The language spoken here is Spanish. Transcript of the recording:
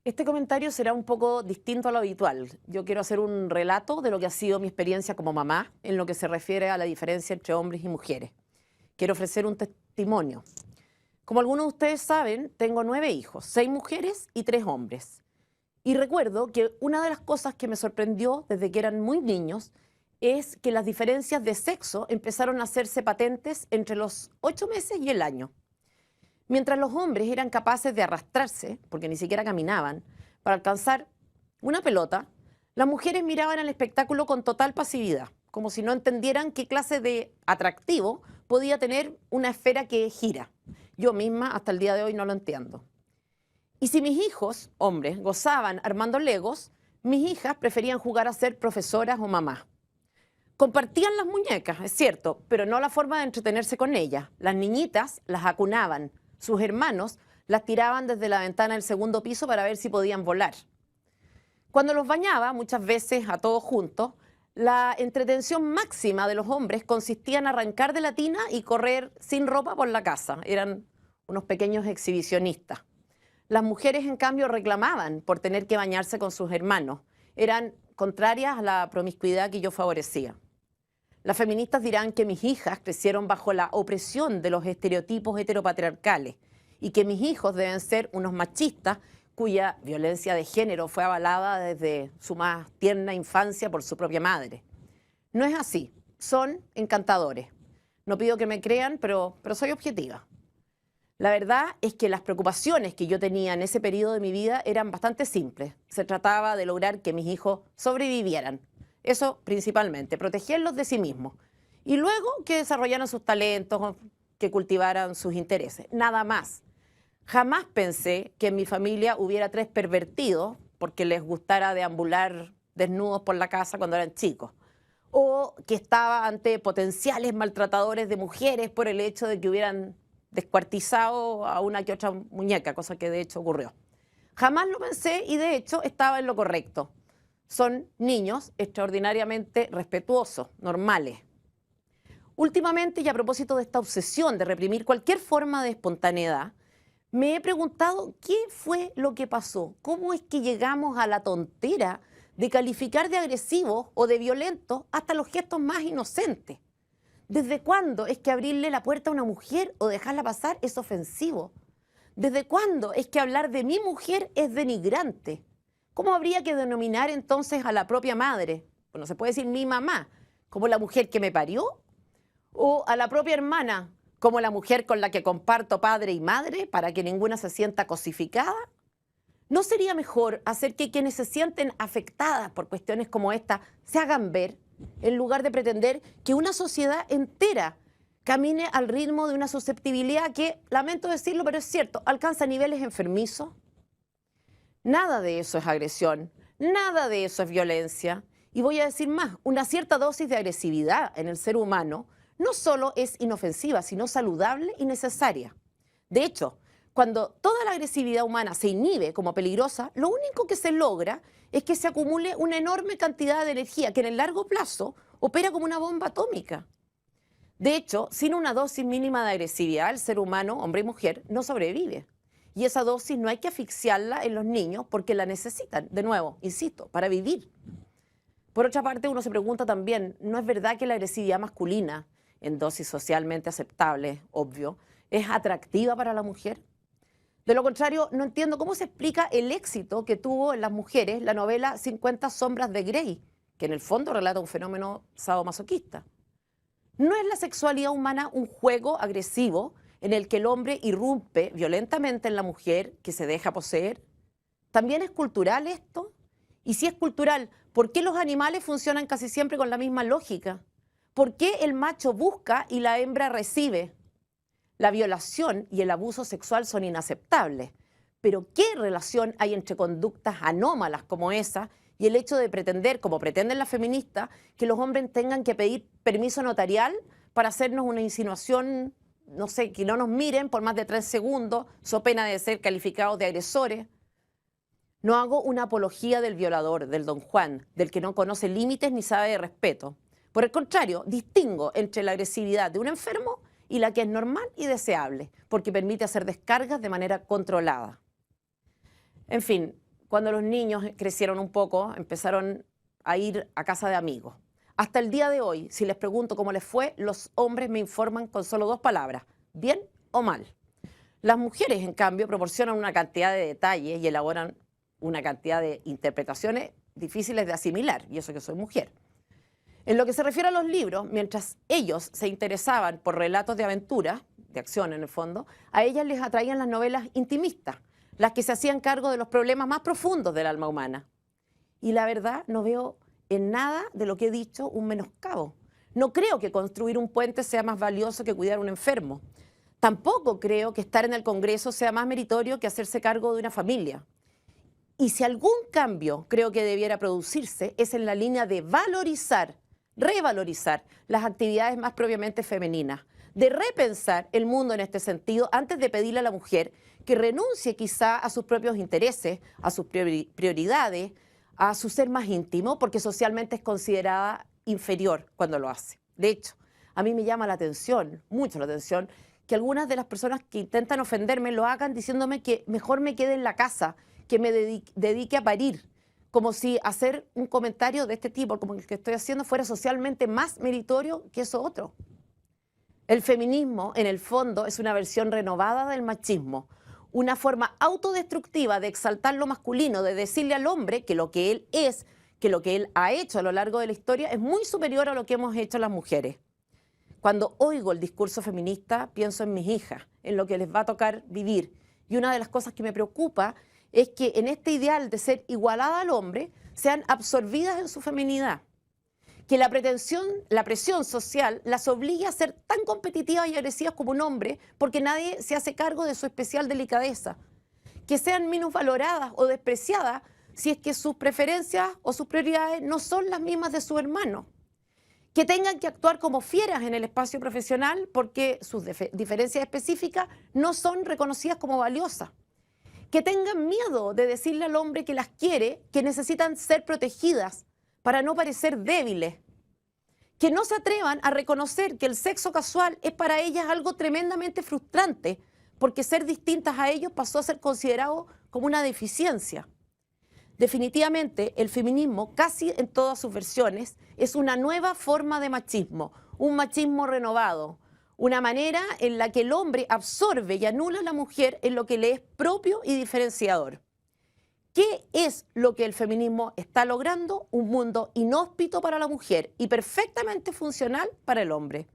Este comentario será un poco distinto a lo habitual. Yo quiero hacer un relato de lo que ha sido mi experiencia como mamá en lo que se refiere a la diferencia entre hombres y mujeres. Quiero ofrecer un testimonio. Como algunos de ustedes saben, tengo 9 hijos, 6 mujeres y 3 hombres. Y recuerdo que una de las cosas que me sorprendió desde que eran muy niños es que las diferencias de sexo empezaron a hacerse patentes entre los 8 meses y el año. Mientras los hombres eran capaces de arrastrarse, porque ni siquiera caminaban, para alcanzar una pelota, las mujeres miraban el espectáculo con total pasividad, como si no entendieran qué clase de atractivo podía tener una esfera que gira. Yo misma hasta el día de hoy no lo entiendo. Y si mis hijos, hombres, gozaban armando legos, mis hijas preferían jugar a ser profesoras o mamás. Compartían las muñecas, es cierto, pero no la forma de entretenerse con ellas. Las niñitas las acunaban, sus hermanos las tiraban desde la ventana del segundo piso para ver si podían volar. Cuando los bañaba, muchas veces a todos juntos, la entretención máxima de los hombres consistía en arrancar de la tina y correr sin ropa por la casa. Eran unos pequeños exhibicionistas. Las mujeres, en cambio, reclamaban por tener que bañarse con sus hermanos. Eran contrarias a la promiscuidad que yo favorecía. Las feministas dirán que mis hijas crecieron bajo la opresión de los estereotipos heteropatriarcales y que mis hijos deben ser unos machistas cuya violencia de género fue avalada desde su más tierna infancia por su propia madre. No es así, son encantadores. No pido que me crean, pero soy objetiva. La verdad es que las preocupaciones que yo tenía en ese periodo de mi vida eran bastante simples. Se trataba de lograr que mis hijos sobrevivieran. Eso principalmente, protegerlos de sí mismos. Y luego que desarrollaran sus talentos, que cultivaran sus intereses. Nada más. Jamás pensé que en mi familia hubiera 3 pervertidos porque les gustara deambular desnudos por la casa cuando eran chicos. O que estaba ante potenciales maltratadores de mujeres por el hecho de que hubieran descuartizado a una que otra muñeca, cosa que de hecho ocurrió. Jamás lo pensé y de hecho estaba en lo correcto. Son niños extraordinariamente respetuosos, normales. Últimamente, y a propósito de esta obsesión de reprimir cualquier forma de espontaneidad, me he preguntado qué fue lo que pasó, cómo es que llegamos a la tontera de calificar de agresivos o de violentos hasta los gestos más inocentes. ¿Desde cuándo es que abrirle la puerta a una mujer o dejarla pasar es ofensivo? ¿Desde cuándo es que hablar de mi mujer es denigrante? ¿Cómo habría que denominar entonces a la propia madre? Bueno, se puede decir mi mamá, como la mujer que me parió, o a la propia hermana, como la mujer con la que comparto padre y madre, para que ninguna se sienta cosificada. ¿No sería mejor hacer que quienes se sienten afectadas por cuestiones como esta se hagan ver, en lugar de pretender que una sociedad entera camine al ritmo de una susceptibilidad que, lamento decirlo, pero es cierto, alcanza niveles enfermizos? Nada de eso es agresión, nada de eso es violencia. Y voy a decir más, una cierta dosis de agresividad en el ser humano no solo es inofensiva, sino saludable y necesaria. De hecho, cuando toda la agresividad humana se inhibe como peligrosa, lo único que se logra es que se acumule una enorme cantidad de energía que en el largo plazo opera como una bomba atómica. De hecho, sin una dosis mínima de agresividad, el ser humano, hombre y mujer, no sobrevive. Y esa dosis no hay que asfixiarla en los niños porque la necesitan, de nuevo, insisto, para vivir. Por otra parte, uno se pregunta también, ¿no es verdad que la agresividad masculina, en dosis socialmente aceptables, obvio, es atractiva para la mujer? De lo contrario, no entiendo cómo se explica el éxito que tuvo en las mujeres la novela 50 sombras de Grey, que en el fondo relata un fenómeno sadomasoquista. ¿No es la sexualidad humana un juego agresivo en el que el hombre irrumpe violentamente en la mujer que se deja poseer? ¿También es cultural esto? Y si es cultural, ¿por qué los animales funcionan casi siempre con la misma lógica? ¿Por qué el macho busca y la hembra recibe? La violación y el abuso sexual son inaceptables, pero ¿qué relación hay entre conductas anómalas como esa y el hecho de pretender, como pretenden las feministas, que los hombres tengan que pedir permiso notarial para hacernos una insinuación, no sé, que no nos miren por más de 3 segundos, so pena de ser calificados de agresores? No hago una apología del violador, del don Juan, del que no conoce límites ni sabe de respeto. Por el contrario, distingo entre la agresividad de un enfermo y la que es normal y deseable, porque permite hacer descargas de manera controlada. En fin, cuando los niños crecieron un poco, empezaron a ir a casa de amigos. Hasta el día de hoy, si les pregunto cómo les fue, los hombres me informan con solo 2 palabras, bien o mal. Las mujeres, en cambio, proporcionan una cantidad de detalles y elaboran una cantidad de interpretaciones difíciles de asimilar, y eso que soy mujer. En lo que se refiere a los libros, mientras ellos se interesaban por relatos de aventura, de acción en el fondo, a ellas les atraían las novelas intimistas, las que se hacían cargo de los problemas más profundos del alma humana. Y la verdad, no veo en nada de lo que he dicho un menoscabo. No creo que construir un puente sea más valioso que cuidar a un enfermo. Tampoco creo que estar en el Congreso sea más meritorio que hacerse cargo de una familia. Y si algún cambio creo que debiera producirse es en la línea de valorizar, revalorizar las actividades más propiamente femeninas, de repensar el mundo en este sentido antes de pedirle a la mujer que renuncie quizá a sus propios intereses, a sus prioridades, a su ser más íntimo, porque socialmente es considerada inferior cuando lo hace. De hecho, a mí me llama la atención, mucho la atención, que algunas de las personas que intentan ofenderme lo hagan diciéndome que mejor me quede en la casa, que me dedique a parir, como si hacer un comentario de este tipo, como el que estoy haciendo, fuera socialmente más meritorio que eso otro. El feminismo, en el fondo, es una versión renovada del machismo, una forma autodestructiva de exaltar lo masculino, de decirle al hombre que lo que él es, que lo que él ha hecho a lo largo de la historia es muy superior a lo que hemos hecho las mujeres. Cuando oigo el discurso feminista, pienso en mis hijas, en lo que les va a tocar vivir. Y una de las cosas que me preocupa es que en este ideal de ser igualada al hombre, sean absorbidas en su feminidad. Que la presión social las obligue a ser tan competitivas y agresivas como un hombre porque nadie se hace cargo de su especial delicadeza. Que sean menos valoradas o despreciadas si es que sus preferencias o sus prioridades no son las mismas de su hermano. Que tengan que actuar como fieras en el espacio profesional porque sus diferencias específicas no son reconocidas como valiosas. Que tengan miedo de decirle al hombre que las quiere, que necesitan ser protegidas para no parecer débiles. Que no se atrevan a reconocer que el sexo casual es para ellas algo tremendamente frustrante, porque ser distintas a ellos pasó a ser considerado como una deficiencia. Definitivamente, el feminismo, casi en todas sus versiones, es una nueva forma de machismo, un machismo renovado, una manera en la que el hombre absorbe y anula a la mujer en lo que le es propio y diferenciador. ¿Qué es lo que el feminismo está logrando? Un mundo inhóspito para la mujer y perfectamente funcional para el hombre.